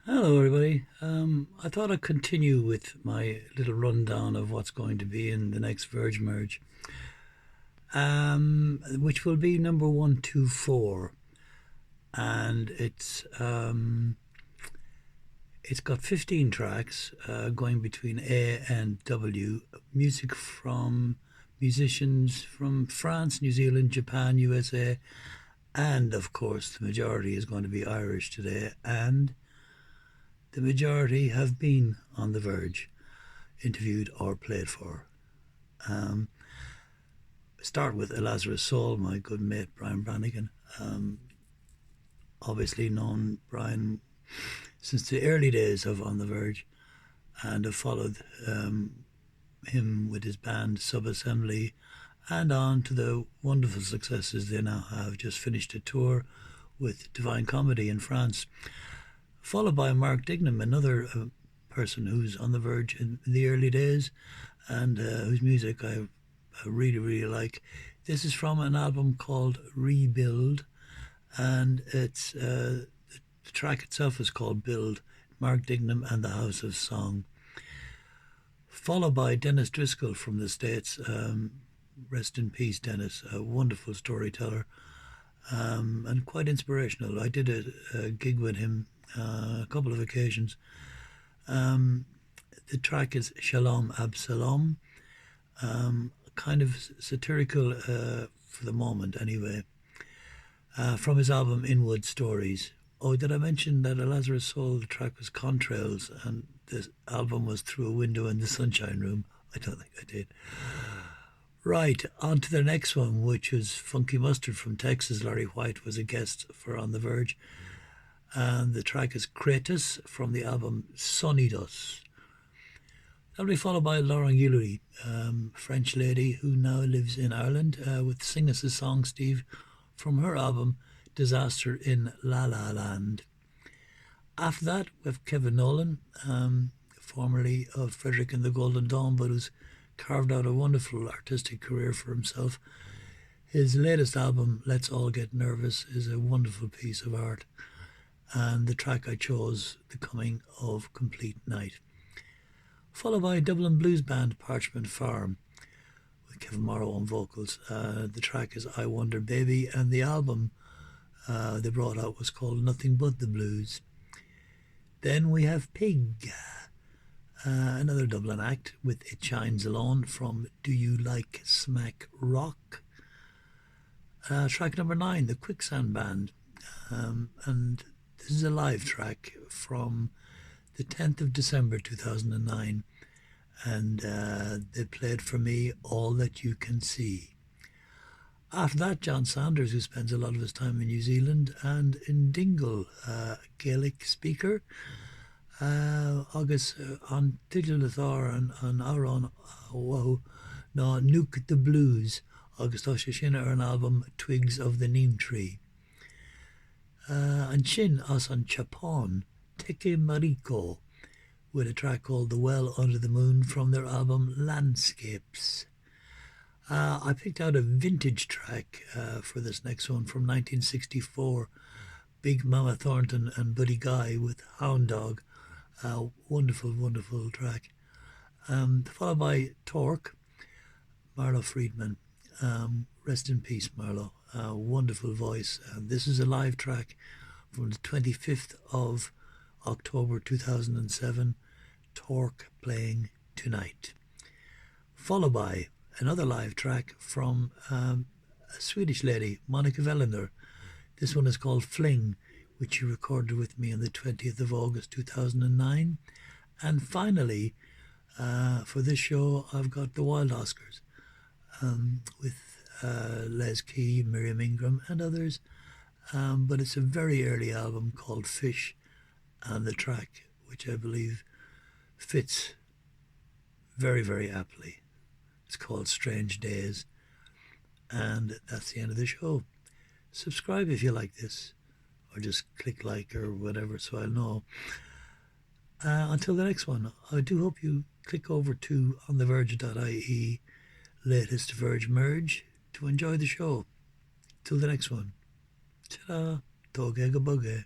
Hello, everybody. I thought I'd continue with my little rundown of what's going to be in the next Vergemerge, which will be number 124, and it's got 15 tracks going between A and W, music from musicians from France, New Zealand, Japan, USA, and of course the majority is going to be Irish today, and the majority have been on the Verge, interviewed or played for. Um, Start with A Lazarus Soul, my good mate Brian Brannigan. Obviously known Brian since the early days of On the Verge, and have followed him with his band Sub Assembly and on to the wonderful successes they now have. Just finished a tour with Divine Comedy in France, followed by Mark Dignam, another person who's on the Verge in the early days and whose music I really, really like. This is from an album called Rebuild, and the track itself is called Build, Mark Dignam and the House of Song. Followed by Dennis Driscoll from the States. Rest in peace, Dennis, a wonderful storyteller and quite inspirational. I did a gig with him a couple of occasions. The track is Shalom Absalom, kind of satirical for the moment anyway, from his album Inwood Stories. Oh, did I mention that A Lazarus Soul, the track was Contrails, and this album was Through a Window in the Sunshine Room? I don't think I did. Right, on to the next one, which was Funky Mustard from Texas. Larry White was a guest for On the Verge. And the track is Kratos from the album Sonidos. That'll be followed by Laurent Guillory, French lady who now lives in Ireland, with Sing Us a Song, Steve, from her album Disaster in La La Land. After that, we have Kevin Nolan, formerly of Frederick and the Golden Dawn, but who's carved out a wonderful artistic career for himself. His latest album, Let's All Get Nervous, is a wonderful piece of art. And the track I chose, The Coming of Complete Night. Followed by Dublin blues band Parchment Farm with Kevin Morrow on vocals. The track is I Wonder Baby, and the album they brought out was called Nothing But the Blues. Then we have Pig, another Dublin act with It Shines Alone from Do You Like Smack Rock? Track number 9, The Quicksand Band, and this is a live track from the 10th of December 2009, and they played for me All That You Can See. After that, John Sanders, who spends a lot of his time in New Zealand and in Dingle, Gaelic speaker, agus an tiidir an áran ná Nuke the Blues, agus tá sé sin ar an album Twigs of the Neem Tree. And sin as an Chapon, Teke Mariko, with a track called The Well Under the Moon from their album Landscapes. I picked out a vintage track for this next one from 1964, Big Mama Thornton and Buddy Guy with Hound Dog. Wonderful, wonderful track. Followed by Torque, Marlo Friedman. Rest in peace, Marlo. Wonderful voice. This is a live track from the 25th of October 2007, Torque playing Tonight. Followed by another live track from a Swedish lady, Monica Velander. This one is called Fling, which she recorded with me on the 20th of August 2009. And finally, for this show, I've got the Wild Oscars with Les Key, Miriam Ingram and others, but it's a very early album called Fish, and the track, which I believe fits very, very aptly, it's called Strange Days. And that's the end of the show. Subscribe if you like this, or just click like or whatever so I'll know. Until the next one, I do hope you click over to ontheverge.ie, latest Vergemerge, to enjoy the show. Till the next one. Ta-da. Toge ga bugge.